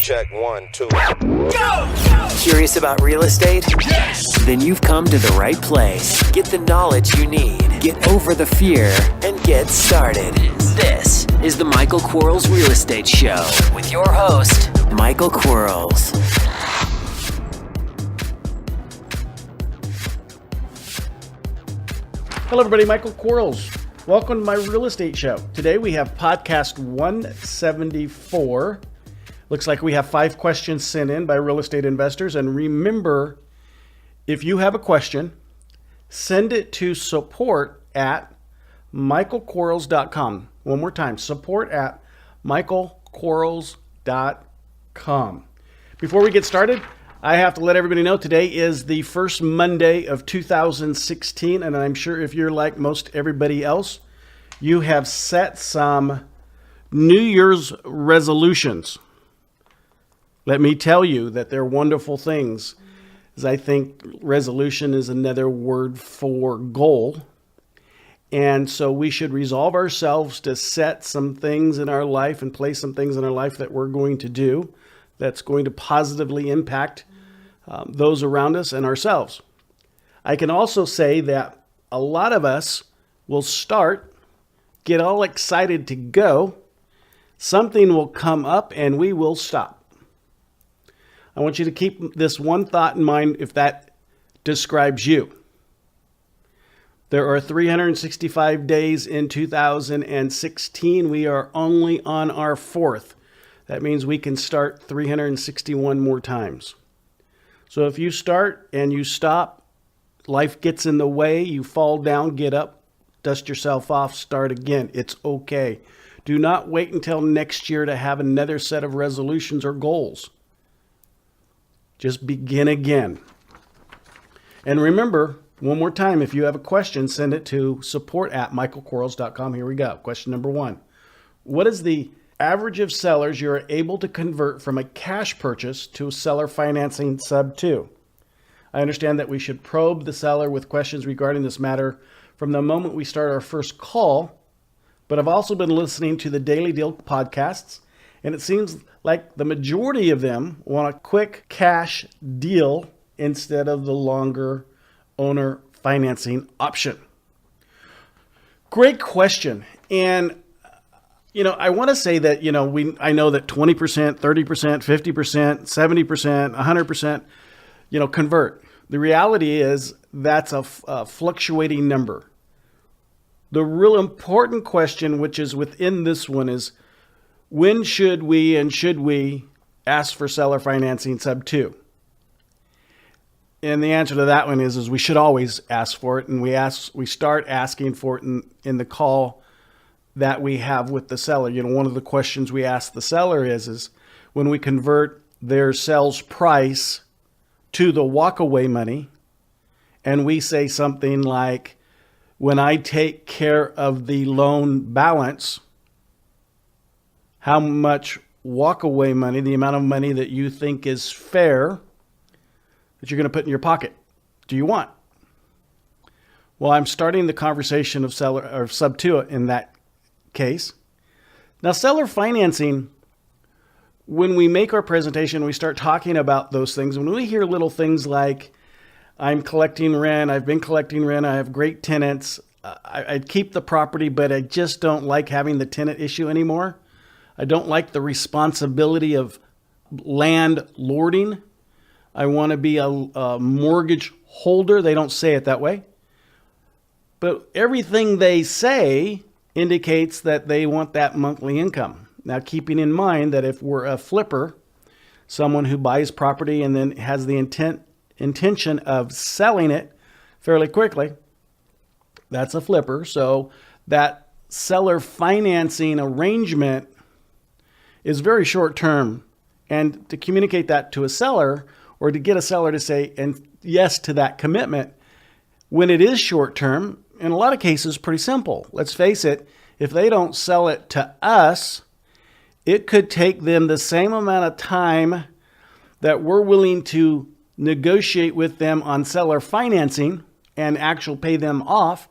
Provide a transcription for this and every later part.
Check 1, 2. Go! Curious about real estate? Yes! Then you've come to the right place. Get the knowledge you need. Get over the fear and get started. This is the Michael Quarles Real Estate Show with your host, Michael Quarles. Hello everybody, Michael Quarles. Welcome to my real estate show. Today we have podcast 174. Looks like we have 5 questions sent in by real estate investors. And remember, if you have a question, send it to support@michaelquarles.com. One more time, support@michaelquarles.com. Before we get started, I have to let everybody know today is the first Monday of 2016, and I'm sure if you're like most everybody else, you have set some New Year's resolutions. Let me tell you that they're wonderful things, as I think resolution is another word for goal. And so we should resolve ourselves to set some things in our life and place some things in our life that we're going to do that's going to positively impact those around us and ourselves. I can also say that a lot of us will get all excited to go. Something will come up and we will stop. I want you to keep this one thought in mind if that describes you. There are 365 days in 2016. We are only on our 4th. That means we can start 361 more times. So if you start and you stop, life gets in the way, you fall down, get up, dust yourself off, start again. It's okay. Do not wait until next year to have another set of resolutions or goals. Just begin again. And remember, one more time, if you have a question, send it to support@michaelquarles.com. Here we go. Question number 1. What is the average of sellers you are able to convert from a cash purchase to seller financing sub 2? I understand that we should probe the seller with questions regarding this matter from the moment we start our first call, but I've also been listening to the Daily Deal podcasts, and it seems like the majority of them want a quick cash deal instead of the longer owner financing option. Great question. And I want to say that, I know that 20%, 30%, 50%, 70%, 100%, convert. The reality is that's a fluctuating number. The real important question, which is within this one, is when should we ask for seller financing sub 2? And the answer to that one is we should always ask for it. And we start asking for it in the call that we have with the seller. One of the questions we ask the seller is when we convert their sales price to the walkaway money, and we say something like, when I take care of the loan balance, how much walkaway money, the amount of money that you think is fair that you're going to put in your pocket, do you want? Well, I'm starting the conversation of seller or sub 2 in that case. Now, seller financing, when we make our presentation, we start talking about those things. When we hear little things like, I'm collecting rent, I've been collecting rent, I have great tenants, I'd keep the property, but I just don't like having the tenant issue anymore. I don't like the responsibility of landlording. I want to be a mortgage holder. They don't say it that way. But everything they say indicates that they want that monthly income. Now, keeping in mind that if we're a flipper, someone who buys property and then has the intention of selling it fairly quickly, that's a flipper. So that seller financing arrangement is very short term. And to communicate that to a seller, or to get a seller to say and yes to that commitment, when it is short term, in a lot of cases, pretty simple. Let's face it, if they don't sell it to us, it could take them the same amount of time that we're willing to negotiate with them on seller financing and actually pay them off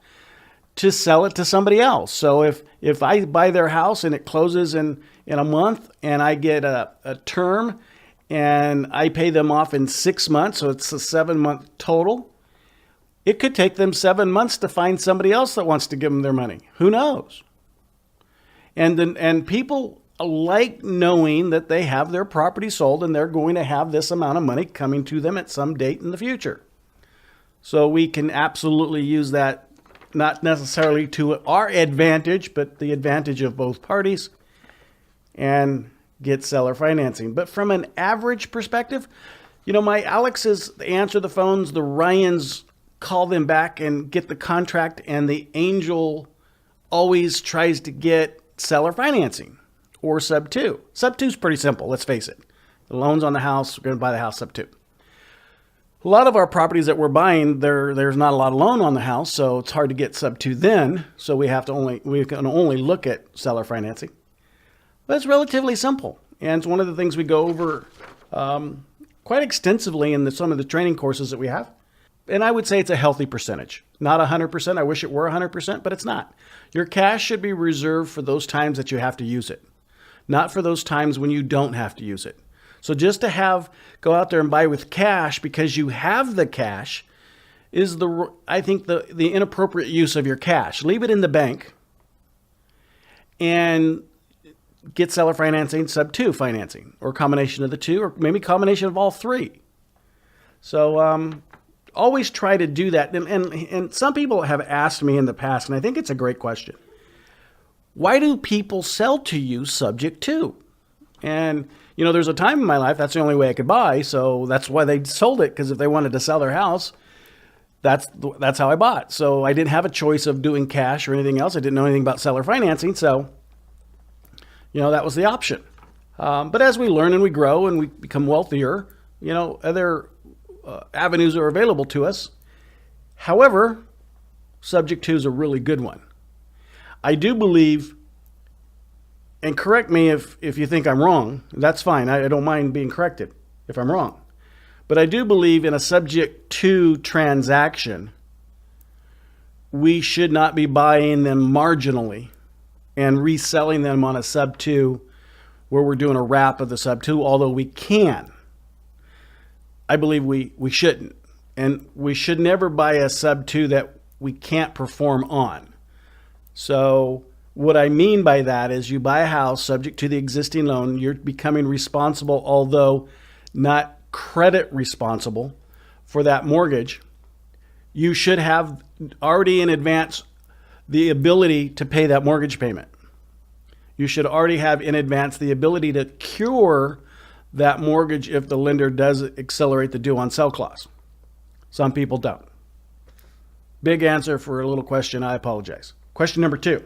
to sell it to somebody else. So if I buy their house and it closes in in a month and I get a term and I pay them off in 6 months, so it's a 7-month total, it could take them 7 months to find somebody else that wants to give them their money. Who knows? And people like knowing that they have their property sold and they're going to have this amount of money coming to them at some date in the future. So we can absolutely use that, not necessarily to our advantage, but the advantage of both parties, and get seller financing. But from an average perspective, my Alexes answer the phones, the Ryans call them back and get the contract, and the Angel always tries to get seller financing or sub 2. Sub 2 is pretty simple, let's face it. The loan's on the house, we're going to buy the house sub 2. A lot of our properties that we're buying, there's not a lot of loan on the house, so it's hard to get sub 2 then. So we can only look at seller financing. But it's relatively simple, and it's one of the things we go over quite extensively in some of the training courses that we have. And I would say it's a healthy percentage. Not 100%. I wish it were 100%, but it's not. Your cash should be reserved for those times that you have to use it, not for those times when you don't have to use it. So just to go out there and buy with cash because you have the cash is I think the inappropriate use of your cash. Leave it in the bank and get seller financing, sub 2 financing, or a combination of the two, or maybe a combination of all three. So always try to do that. And some people have asked me in the past, and I think it's a great question. Why do people sell to you subject to? And there's a time in my life that's the only way I could buy, so that's why they sold it, because if they wanted to sell their house, that's how I bought. So I didn't have a choice of doing cash or anything else. I didn't know anything about seller financing, so that was the option. But as we learn and we grow and we become wealthier, other avenues are available to us. However, subject to is a really good one. I do believe, and correct me if you think I'm wrong, that's fine. I don't mind being corrected if I'm wrong. But I do believe in a subject to transaction, we should not be buying them marginally and reselling them on a sub 2 where we're doing a wrap of the sub 2, although we can. I believe we shouldn't. And we should never buy a sub 2 that we can't perform on. So what I mean by that is you buy a house subject to the existing loan, you're becoming responsible, although not credit responsible, for that mortgage. You should have already in advance the ability to pay that mortgage payment. You should already have in advance the ability to cure that mortgage if the lender does accelerate the due on sell clause. Some people don't. Big answer for a little question, I apologize. Question number 2.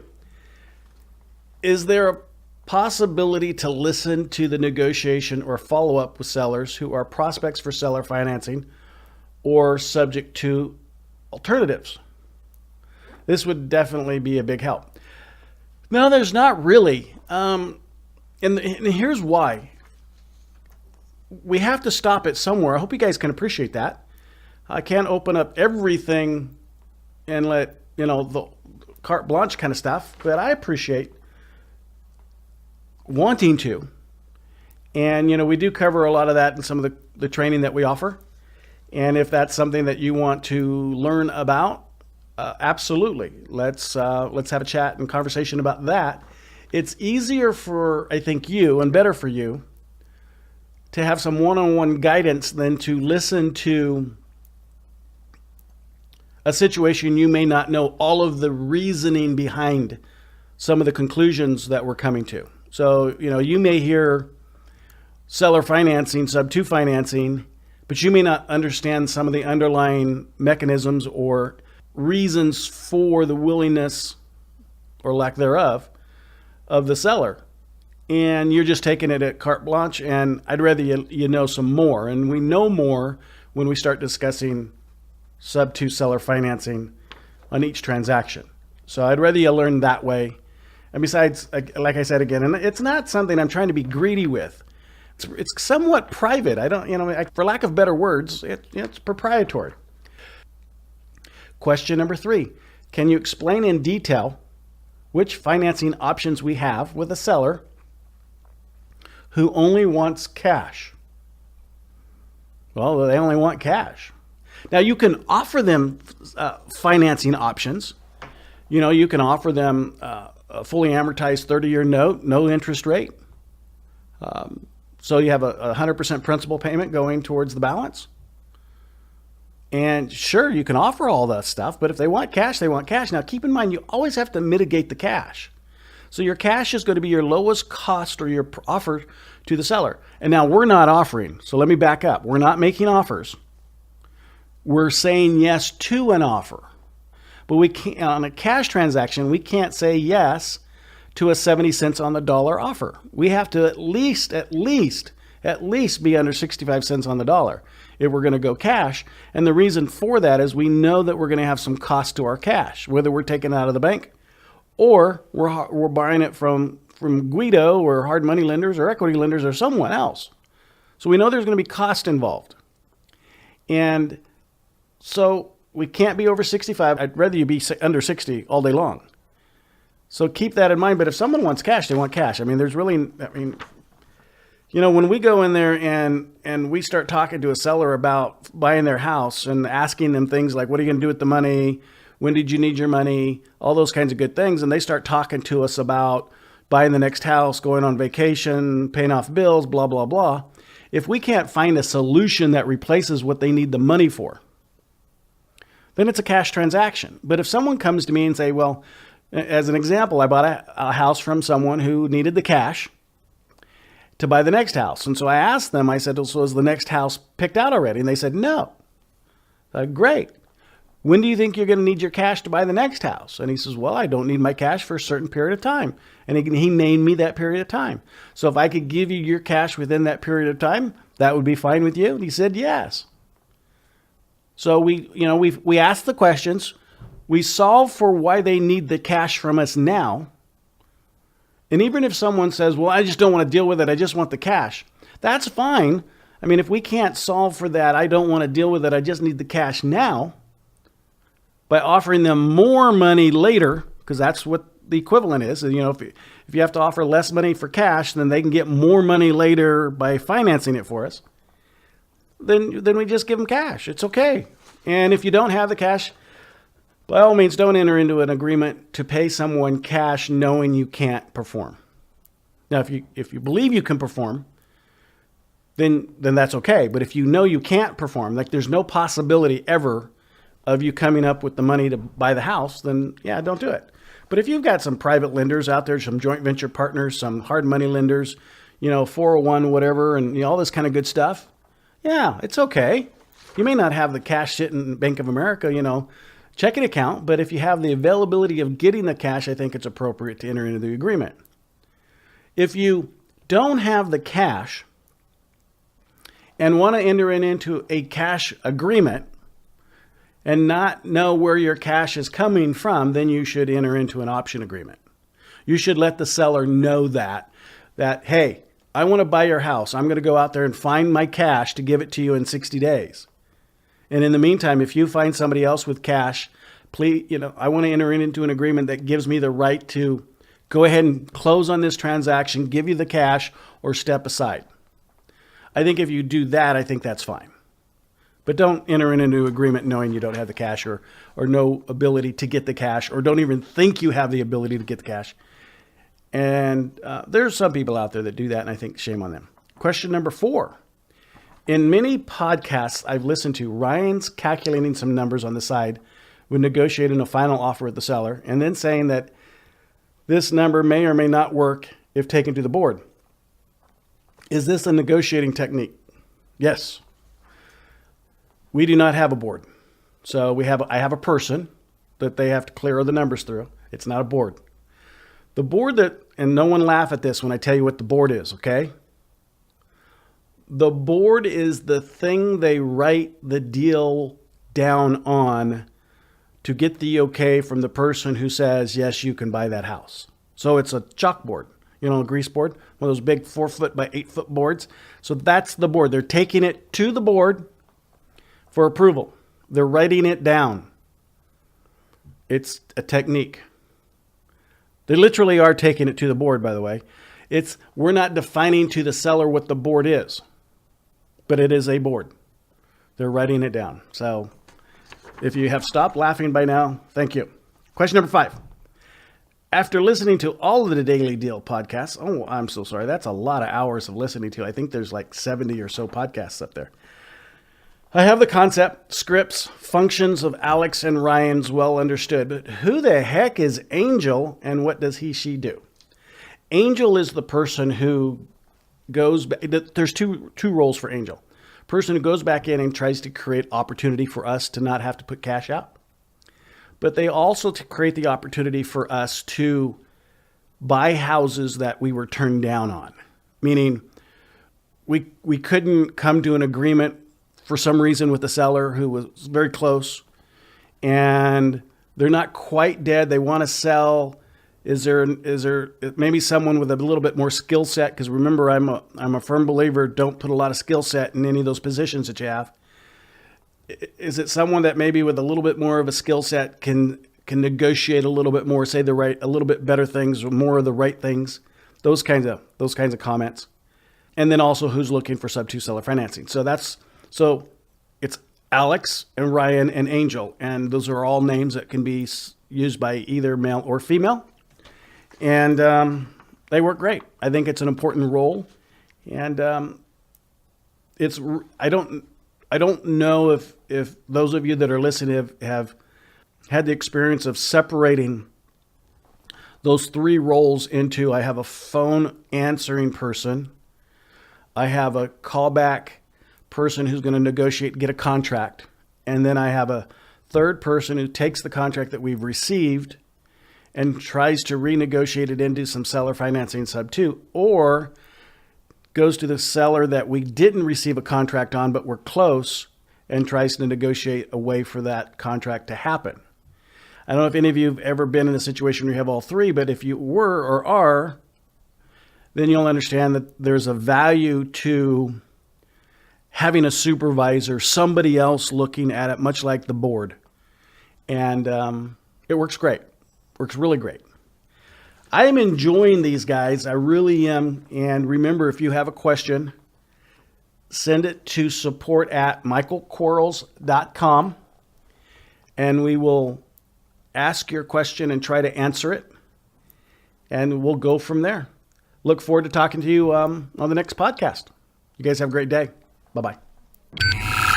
Is there a possibility to listen to the negotiation or follow up with sellers who are prospects for seller financing or subject to alternatives? This would definitely be a big help. No, there's not really. And here's why. We have to stop it somewhere. I hope you guys can appreciate that. I can't open up everything and let, the carte blanche kind of stuff, but I appreciate wanting to. And, we do cover a lot of that in some of the training that we offer. And if that's something that you want to learn about, absolutely. Let's have a chat and conversation about that. It's easier for, I think, you, and better for you, to have some one-on-one guidance than to listen to a situation you may not know all of the reasoning behind some of the conclusions that we're coming to. So, you may hear seller financing, sub 2 financing, but you may not understand some of the underlying mechanisms or reasons for the willingness or lack thereof of the seller. And you're just taking it at carte blanche, and I'd rather you know some more. And we know more when we start discussing sub 2 seller financing on each transaction. So I'd rather you learn that way. And besides, like I said again, and it's not something I'm trying to be greedy with. It's somewhat private. I don't, for lack of better words, it's proprietary. Question number 3. Can you explain in detail which financing options we have with a seller who only wants cash. Well, they only want cash. Now, you can offer them financing options. You can offer them a fully amortized 30-year note, no interest rate. So you have a 100% principal payment going towards the balance. And sure, you can offer all that stuff, but if they want cash, they want cash. Now, keep in mind, you always have to mitigate the cash. So your cash is going to be your lowest cost or your offer to the seller. And now we're not offering. So let me back up. We're not making offers. We're saying yes to an offer. But we can't, on a cash transaction, we can't say yes to a 70 cents on the dollar offer. We have to at least be under 65 cents on the dollar if we're going to go cash. And the reason for that is we know that we're going to have some cost to our cash, whether we're taking it out of the bank or we're buying it from Guido or hard money lenders or equity lenders or someone else. So we know there's going to be cost involved. And so we can't be over 65. I'd rather you be under 60 all day long. So keep that in mind. But if someone wants cash, they want cash. When we go in there and we start talking to a seller about buying their house and asking them things like, what are you going to do with the money? When did you need your money? All those kinds of good things. And they start talking to us about buying the next house, going on vacation, paying off bills, blah, blah, blah. If we can't find a solution that replaces what they need the money for, then it's a cash transaction. But if someone comes to me and say, well, as an example, I bought a house from someone who needed the cash to buy the next house. And so I asked them, I said, so is the next house picked out already? And they said, no. Great. When do you think you're going to need your cash to buy the next house? And he says, well, I don't need my cash for a certain period of time. And he named me that period of time. So if I could give you your cash within that period of time, that would be fine with you? And he said, yes. So we ask the questions. We solve for why they need the cash from us now. And even if someone says, well, I just don't want to deal with it, I just want the cash, that's fine. If we can't solve for that, I don't want to deal with it, I just need the cash now, by offering them more money later, because that's what the equivalent is. And, if you have to offer less money for cash, then they can get more money later by financing it for us. Then we just give them cash. It's okay. And if you don't have the cash, by all means, don't enter into an agreement to pay someone cash knowing you can't perform. Now, if you believe you can perform, then that's okay. But if you know you can't perform, like there's no possibility ever of you coming up with the money to buy the house, then yeah, don't do it. But if you've got some private lenders out there, some joint venture partners, some hard money lenders, 401, whatever, and all this kind of good stuff, yeah, it's okay. You may not have the cash sitting in Bank of America, checking account, but if you have the availability of getting the cash, I think it's appropriate to enter into the agreement. If you don't have the cash and want to enter into a cash agreement and not know where your cash is coming from, then you should enter into an option agreement. You should let the seller know that, hey, I want to buy your house. I'm going to go out there and find my cash to give it to you in 60 days. And in the meantime, if you find somebody else with cash, please, I want to enter into an agreement that gives me the right to go ahead and close on this transaction, give you the cash, or step aside. I think if you do that, I think that's fine. But don't enter into an agreement knowing you don't have the cash or no ability to get the cash, or don't even think you have the ability to get the cash. And there's some people out there that do that, and I think shame on them. Question number 4. In many podcasts I've listened to, Ryan's calculating some numbers on the side when negotiating a final offer with the seller, and then saying that this number may or may not work if taken to the board. Is this a negotiating technique? Yes. We do not have a board. So I have a person that they have to clear the numbers through. It's not a board. The board and no one laugh at this when I tell you what the board is, okay? The board is the thing they write the deal down on to get the okay from the person who says, yes, you can buy that house. So it's a chalkboard, a grease board, one of those big 4-foot by 8-foot boards. So that's the board. They're taking it to the board for approval. They're writing it down. It's a technique. They literally are taking it to the board, by the way. We're not defining to the seller what the board is, but it is a board. They're writing it down. So if you have stopped laughing by now, thank you. Question number 5. After listening to all of the Daily Deal podcasts, oh, I'm so sorry. That's a lot of hours of listening to. I think there's like 70 or so podcasts up there. I have the concept, scripts, functions of Alex and Ryan's well understood, but who the heck is Angel and what does she do? Angel is the person who goes back. There's two roles for Angel. Person who goes back in and tries to create opportunity for us to not have to put cash out. But they also create the opportunity for us to buy houses that we were turned down on. Meaning we couldn't come to an agreement for some reason with the seller who was very close, and they're not quite dead. They want to sell. Is there maybe someone with a little bit more skill set? Because remember, I'm a firm believer, don't put a lot of skill set in any of those positions that you have. Is it someone that maybe with a little bit more of a skill set can negotiate a little bit more, say a little bit better things, or more of the right things? Those kinds of comments. And then also who's looking for sub-2 seller financing. So it's Alex and Ryan and Angel, and those are all names that can be used by either male or female. And they work great. I think it's an important role, and I don't know if those of you that are listening have had the experience of separating those 3 roles into, I have a phone answering person, I have a callback person who's going to negotiate, get a contract, and then I have a third person who takes the contract that we've received and tries to renegotiate it into some seller financing sub-2, or goes to the seller that we didn't receive a contract on, but we're close, and tries to negotiate a way for that contract to happen. I don't know if any of you have ever been in a situation where you have all 3, but if you were or are, then you'll understand that there's a value to having a supervisor, somebody else looking at it, much like the board. And it works great. Works really great. I am enjoying these guys. I really am. And remember, if you have a question, send it to support@michaelquarles.com, and we will ask your question and try to answer it. And we'll go from there. Look forward to talking to you on the next podcast. You guys have a great day. Bye-bye.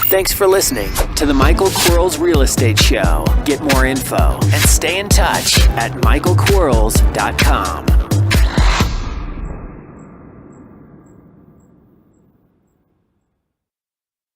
Thanks for listening to the Michael Quarles Real Estate Show. Get more info and stay in touch at michaelquarles.com.